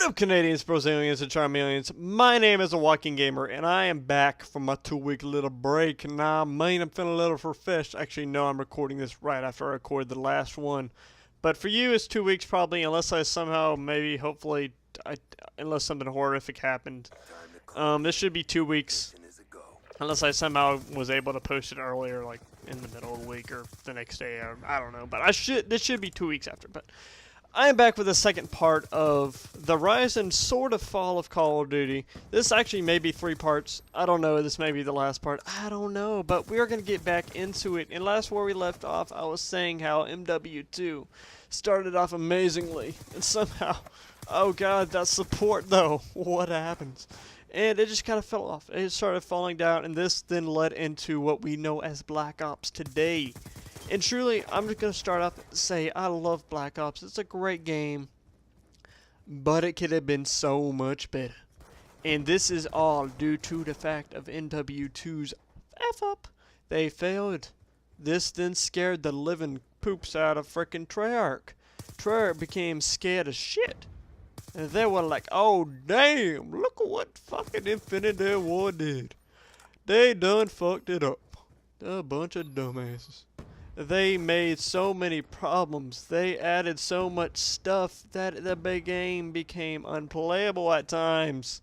What up, Canadians, Brazilians, and Charmeleons? My name is A Walking Gamer, and I am back from my 2-week little break. Nah, man, I'm feeling a little refreshed. Actually, no, I'm recording this right after I recorded the last one. But for you, it's 2 weeks probably, unless I somehow, maybe, hopefully, unless something horrific happened. This should be 2 weeks, unless I somehow was able to post it earlier, like in the middle of the week or the next day. Or, I don't know, but this should be 2 weeks after. But I am back with the second part of the rise and sort of fall of Call of Duty. This actually may be 3 parts. I don't know. This may be the last part. I don't know. But we are going to get back into it. And last where we left off, I was saying how MW2 started off amazingly. And somehow, oh god, that support though. What happens? And it just kind of fell off. It started falling down. And this then led into what we know as Black Ops today. And truly, I'm just going to start off and say I love Black Ops. It's a great game, but it could have been so much better. And this is all due to the fact of MW2's F-up. They failed. This then scared the living poops out of frickin' Treyarch. Treyarch became scared as shit. And they were like, oh damn, look at what fucking Infinity War did. They done fucked it up. They're a bunch of dumbasses. They made so many problems. They added so much stuff that the big game became unplayable at times.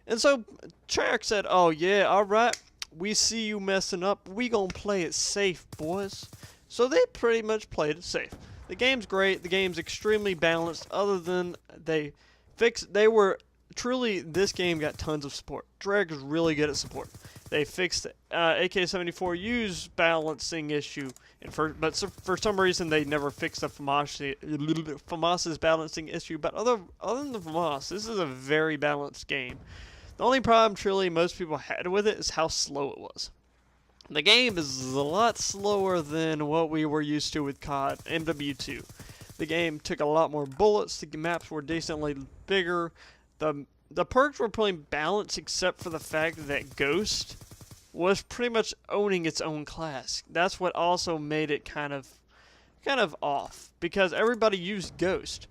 And so Treyarch said, oh yeah, alright, we see you messing up. We gonna play it safe, boys. So they pretty much played it safe. The game's great. The game's extremely balanced, other than this game got tons of support. Treyarch is really good at support. They fixed AK-74U's balancing issue, but for some reason they never fixed the FAMAS's balancing issue. But other than the FAMAS, this is a very balanced game. The only problem truly most people had with it is how slow it was. The game is a lot slower than what we were used to with COD, MW2. The game took a lot more bullets. The maps were decently bigger. The perks were pretty balanced, except for the fact that Ghost was pretty much owning its own class. That's what also made it kind of off, because everybody used Ghost.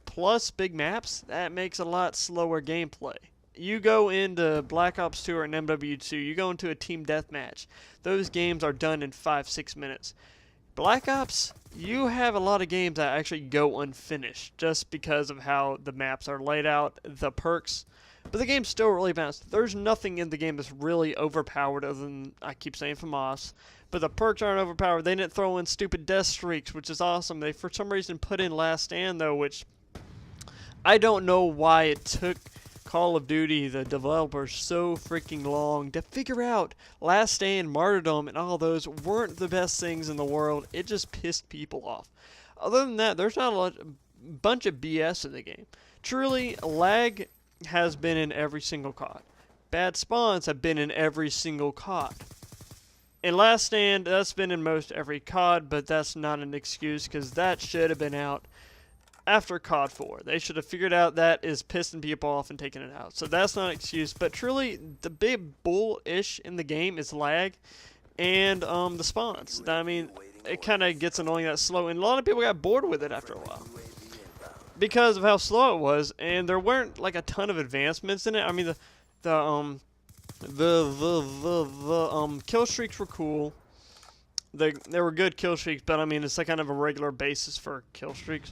Plus big maps, that makes a lot slower gameplay. You go into Black Ops 2 or an MW2, you go into a team deathmatch. Those games are done in 5-6 minutes. Black Ops, you have a lot of games that actually go unfinished just because of how the maps are laid out, the perks. But the game's still really balanced. There's nothing in the game that's really overpowered other than, I keep saying, FAMAS. But the perks aren't overpowered. They didn't throw in stupid death streaks, which is awesome. They, for some reason, put in Last Stand, though, which I don't know why it took Call of Duty, the developers, so freaking long to figure out. Last Stand, Martyrdom, and all those weren't the best things in the world. It just pissed people off. Other than that, there's not a bunch of BS in the game. Truly, lag has been in every single COD. Bad spawns have been in every single COD. In Last Stand, that's been in most every COD, but that's not an excuse, because that should have been out after COD 4. They should have figured out that is pissing people off and taking it out. So that's not an excuse. But truly, the big bull-ish in the game is lag and the spawns. I mean, it kind of gets annoying that slow. And a lot of people got bored with it after a while because of how slow it was. And there weren't like a ton of advancements in it. I mean, the kill streaks were cool. They were good kill streaks, but I mean, it's like kind of a regular basis for kill streaks.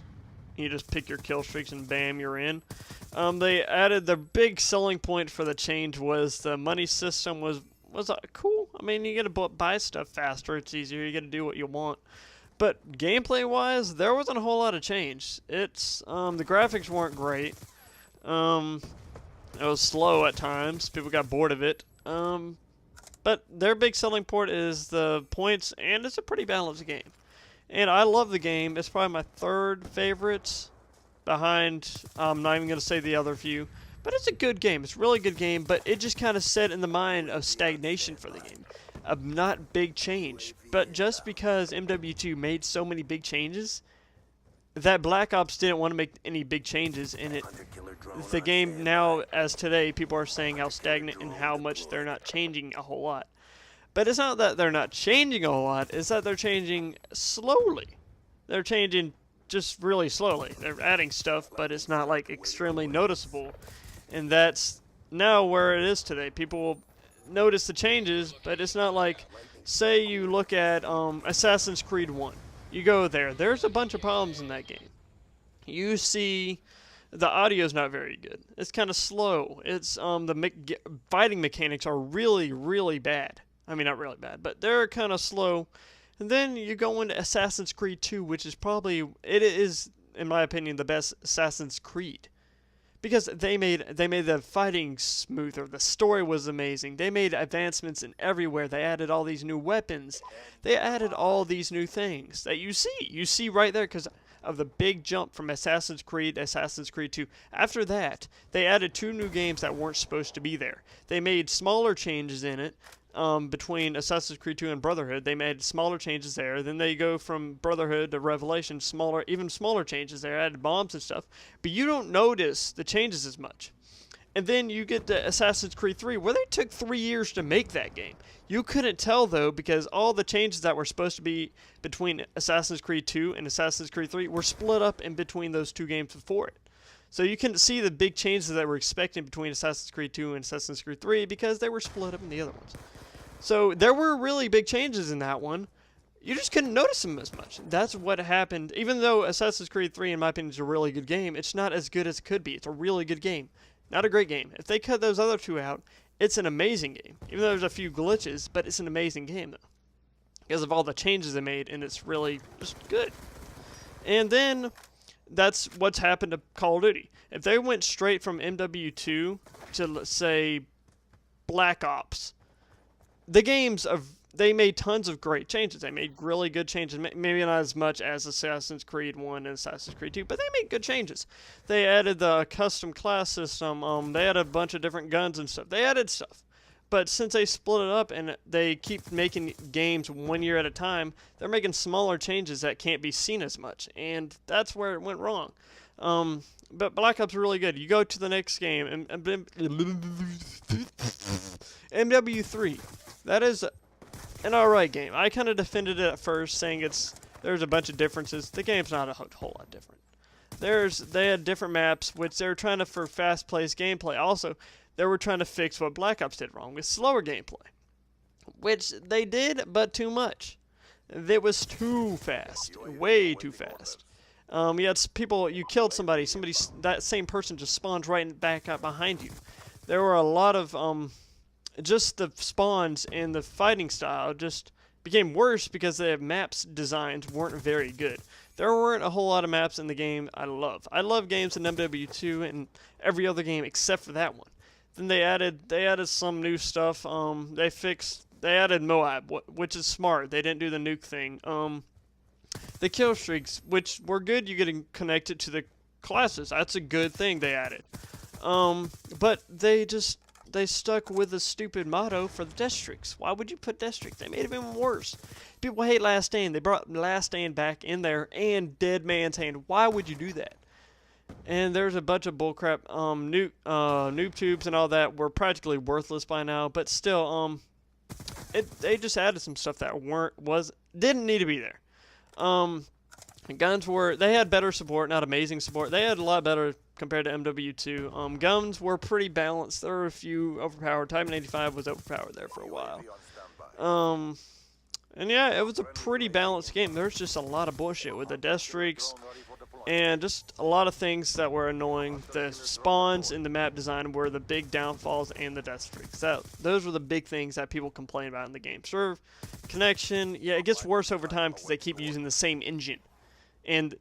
You just pick your kill streaks and bam, you're in. They added the big selling point for the change was the money system was cool. I mean, you get to buy stuff faster. It's easier. You get to do what you want. But gameplay-wise, there wasn't a whole lot of change. It's the graphics weren't great. It was slow at times. People got bored of it. But their big selling point is the points, and it's a pretty balanced game. And I love the game. It's probably my third favorite behind, I'm not even going to say the other few. But it's a good game. It's a really good game, but it just kind of set in the mind of stagnation for the game. Of not big change. But just because MW2 made so many big changes, that Black Ops didn't want to make any big changes in it. The game now, as today, people are saying how stagnant and how much they're not changing a whole lot. But it's not that they're not changing a whole lot, it's that they're changing slowly. They're changing just really slowly. They're adding stuff, but it's not like extremely noticeable. And that's now where it is today. People will notice the changes, but it's not like, say you look at Assassin's Creed 1. You go there. There's a bunch of problems in that game. You see the audio's not very good. It's kind of slow. It's fighting mechanics are really, really bad. I mean, not really bad, but they're kind of slow. And then you go into Assassin's Creed 2, which is probably, it is, in my opinion, the best Assassin's Creed. Because they made the fighting smoother. The story was amazing. They made advancements in everywhere. They added all these new weapons. They added all these new things that you see. You see right there because of the big jump from Assassin's Creed to Assassin's Creed 2. After that, they added 2 new games that weren't supposed to be there. They made smaller changes in it. Between Assassin's Creed 2 and Brotherhood, they made smaller changes there. Then they go from Brotherhood to Revelation, even smaller changes there, added bombs and stuff. But you don't notice the changes as much. And then you get to Assassin's Creed 3, where they took 3 years to make that game. You couldn't tell, though, because all the changes that were supposed to be between Assassin's Creed 2 and Assassin's Creed 3 were split up in between those 2 games before it. So you couldn't see the big changes that we're expecting between Assassin's Creed 2 and Assassin's Creed 3 because they were split up in the other ones. So there were really big changes in that one. You just couldn't notice them as much. That's what happened. Even though Assassin's Creed 3, in my opinion, is a really good game, it's not as good as it could be. It's a really good game. Not a great game. If they cut those other 2 out, it's an amazing game. Even though there's a few glitches, but it's an amazing game, though. Because of all the changes they made, and it's really just good. And then, that's what's happened to Call of Duty. If they went straight from MW2 to, let's say, Black Ops, the games they made tons of great changes. They made really good changes. Maybe not as much as Assassin's Creed 1 and Assassin's Creed 2, but they made good changes. They added the custom class system. They added a bunch of different guns and stuff. They added stuff. But since they split it up and they keep making games 1 year at a time, they're making smaller changes that can't be seen as much. And that's where it went wrong. But Black Ops is really good. You go to the next game, MW3. That is an alright game. I kind of defended it at first, saying there's a bunch of differences. The game's not a whole lot different. They had different maps, which they were trying to, for fast-paced gameplay. Also, they were trying to fix what Black Ops did wrong with slower gameplay, which they did, but too much. It was too fast, way too fast. You had people, you killed somebody, that same person just spawns right back up behind you. There were a lot of just the spawns and the fighting style just became worse because the maps designs weren't very good. There weren't a whole lot of maps in the game I love. I love games in MW2 and every other game except for that one. Then they added some new stuff. They added Moab, which is smart. They didn't do the nuke thing. The kill streaks, which were good, you getting connected to the classes. That's a good thing they added. But they stuck with the stupid motto for the death streaks. Why would you put death streaks? They made it even worse. People hate Last Stand. They brought Last Stand back in there and Dead Man's Hand. Why would you do that? And there's a bunch of bullcrap. Noob tubes and all that were practically worthless by now. But still, they just added some stuff that didn't need to be there. Guns they had better support, not amazing support. They had a lot better compared to MW2. Guns were pretty balanced. There were a few overpowered. Titan 85 was overpowered there for a while. And yeah, it was a pretty balanced game. There's just a lot of bullshit with the death streaks and just a lot of things that were annoying. The spawns in the map design were the big downfalls, and the death streaks. Those were the big things that people complain about in the game. Serve connection, yeah, it gets worse over time because they keep using the same engine. And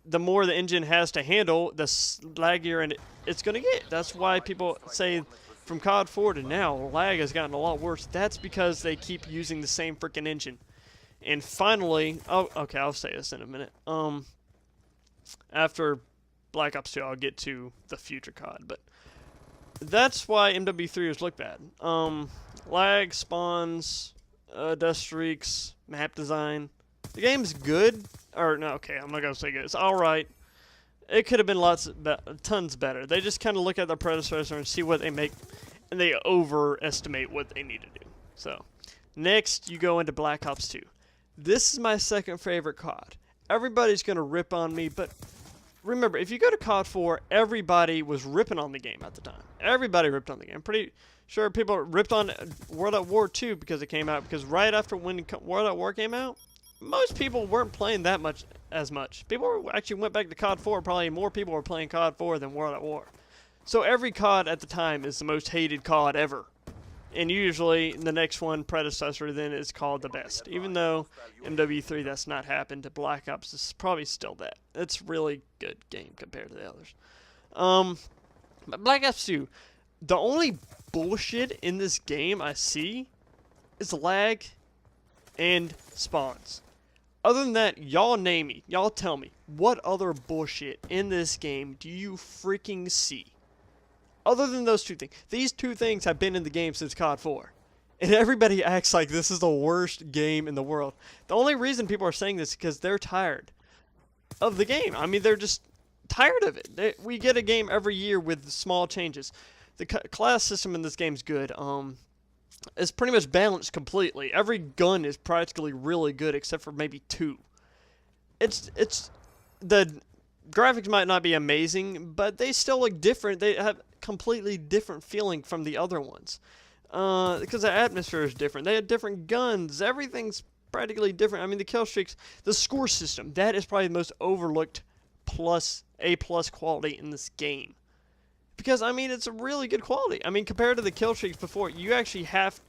the more the engine has to handle, the laggier it's going to get. That's why people say from COD 4 to now, lag has gotten a lot worse. That's because they keep using the same freaking engine. And finally, okay, I'll say this in a minute. After Black Ops 2, I'll get to the future COD, but that's why MW3 has looked bad. Lag, spawns, death streaks, map design. The game's good. Or, no, okay, I'm not going to say good. It's alright. It could have been tons better. They just kind of look at their predecessor and see what they make, and they overestimate what they need to do. So, next, you go into Black Ops 2. This is my second favorite COD. everybody's going to rip on me, but remember, if you go to COD 4, everybody was ripping on the game at the time. Everybody ripped on the game. I'm pretty sure people ripped on World at War 2 because it came out, because right after when World at War came out, most people weren't playing that much as much. People actually went back to COD 4. Probably more people were playing COD 4 than World at War. So every COD at the time is the most hated COD ever. And usually the next one, predecessor, then is called the best. Even though MW3 that's not happened, Black Ops is probably still that. It's a really good game compared to the others. But Black Ops 2, the only bullshit in this game I see is lag and spawns. Other than that, y'all name me. Y'all tell me, what other bullshit in this game do you freaking see? Other than those two things. These two things have been in the game since COD 4. And everybody acts like this is the worst game in the world. The only reason people are saying this is because they're tired of the game. I mean, they're just tired of it. We get a game every year with small changes. The class system in this game is good. It's pretty much balanced completely. Every gun is practically really good except for maybe 2. It's the graphics might not be amazing, but they still look different. They have completely different feeling from the other ones. Because the atmosphere is different. They had different guns. Everything's practically different. I mean, the kill streaks, the score system, that is probably the most overlooked A+ quality in this game. Because, I mean, it's a really good quality. I mean, compared to the kill streaks before, you actually have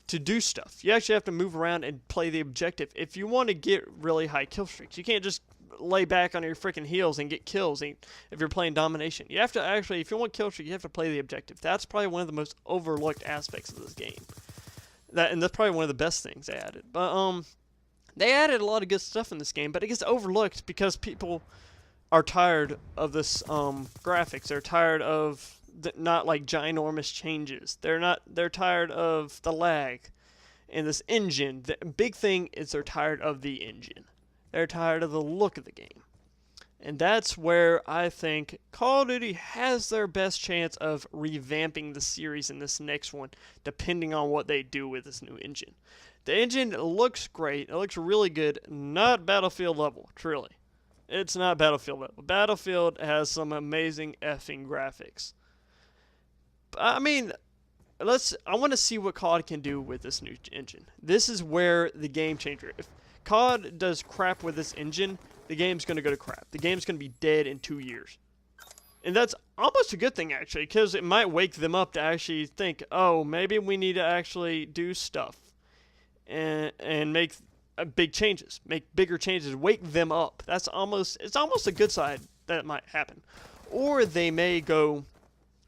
to do stuff. You actually have to move around and play the objective if you want to get really high kill streaks. You can't just lay back on your freaking heels and get kills if you're playing domination. You have to actually, if you want kill streak, you have to play the objective. That's probably one of the most overlooked aspects of this game. And that's probably one of the best things they added. But, they added a lot of good stuff in this game, but it gets overlooked because people are tired of this graphics. They're tired of not like ginormous changes. They're tired of the lag and this engine. The big thing is they're tired of the engine. They're tired of the look of the game. And that's where I think Call of Duty has their best chance of revamping the series in this next one, depending on what they do with this new engine. The engine looks great. It looks really good. Not Battlefield level, truly. It's not Battlefield level. Battlefield has some amazing effing graphics. I mean, I want to see what COD can do with this new engine. This is where the game changer. If COD does crap with this engine, the game's going to go to crap. The game's going to be dead in 2 years. And that's almost a good thing, actually, because it might wake them up to actually think, oh, maybe we need to actually do stuff and make big changes, make bigger changes, wake them up. It's almost a good side that might happen. Or they may go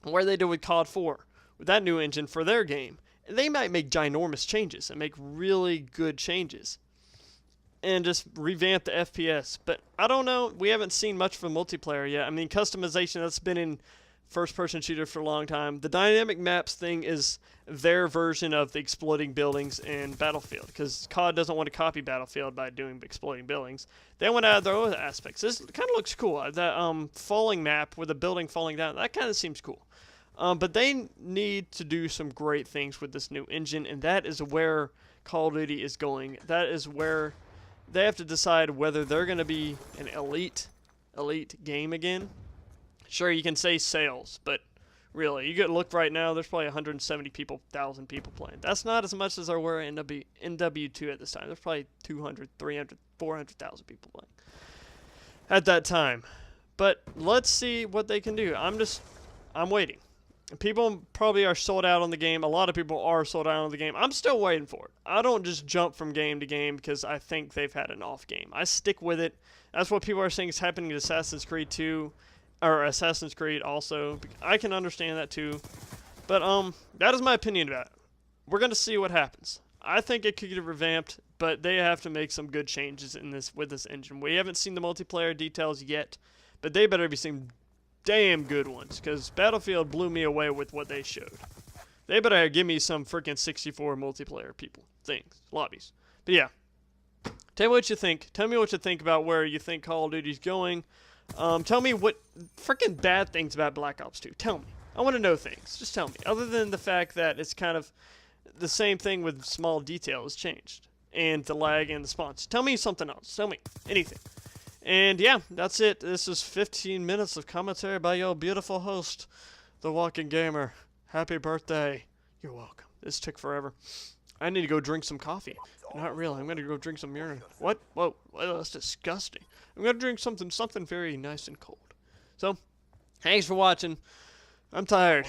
where they did with COD 4, with that new engine for their game. They might make ginormous changes and make really good changes and just revamp the FPS. But I don't know. We haven't seen much from multiplayer yet. I mean, customization, that's been in first-person shooters for a long time. The dynamic maps thing is their version of the exploding buildings in Battlefield, because COD doesn't want to copy Battlefield by doing exploding buildings. They want to add their own aspects. This kind of looks cool. That falling map with a building falling down, that kind of seems cool. But they need to do some great things with this new engine, and that is where Call of Duty is going. That is where they have to decide whether they're going to be an elite game again. Sure, you can say sales, but really, you get a look right now, there's probably 170,000 people playing. That's not as much as there were in BO2 at this time. There's probably 200, 300, 400,000 people playing at that time. But let's see what they can do. I'm waiting. People probably are sold out on the game. A lot of people are sold out on the game. I'm still waiting for it. I don't just jump from game to game because I think they've had an off game. I stick with it. That's what people are saying is happening to Assassin's Creed 2. Or Assassin's Creed also. I can understand that too. But that is my opinion about it. We're going to see what happens. I think it could get revamped, but they have to make some good changes in this with this engine. We haven't seen the multiplayer details yet, but they better be some damn good ones, because Battlefield blew me away with what they showed. They better give me some freaking 64 multiplayer lobbies. But yeah, tell me what you think. Tell me what you think about where you think Call of Duty's going. Tell me what freaking bad things about Black Ops 2. Tell me. I want to know things. Just tell me. Other than the fact that it's kind of the same thing with small details changed. And the lag and the spawns. Tell me something else. Tell me anything. And yeah, that's it. This is 15 minutes of commentary by your beautiful host, The Walking Gamer. Happy birthday. You're welcome. This took forever. I need to go drink some coffee. Not really. I'm gonna go drink some urine. What? Whoa. Well, that's disgusting. I'm gonna drink something very nice and cold. So, thanks for watching. I'm tired.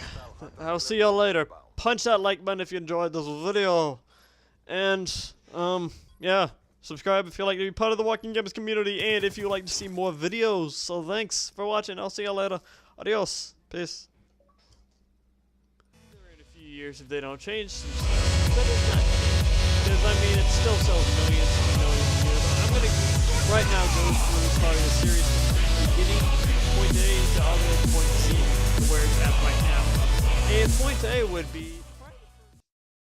I'll see y'all later. Punch that like button if you enjoyed this video. And, yeah. Subscribe if you like to be part of the Walking Gamers community and if you like to see more videos. So thanks for watching. I'll see you later. Adios. Peace. In a few years, if they don't change, that is not. Because, I mean, it still sells millions and millions of units. I'm going to, right now, go through probably a series from beginning, point A to all the way to point C, to where it's at right now. And point A would be...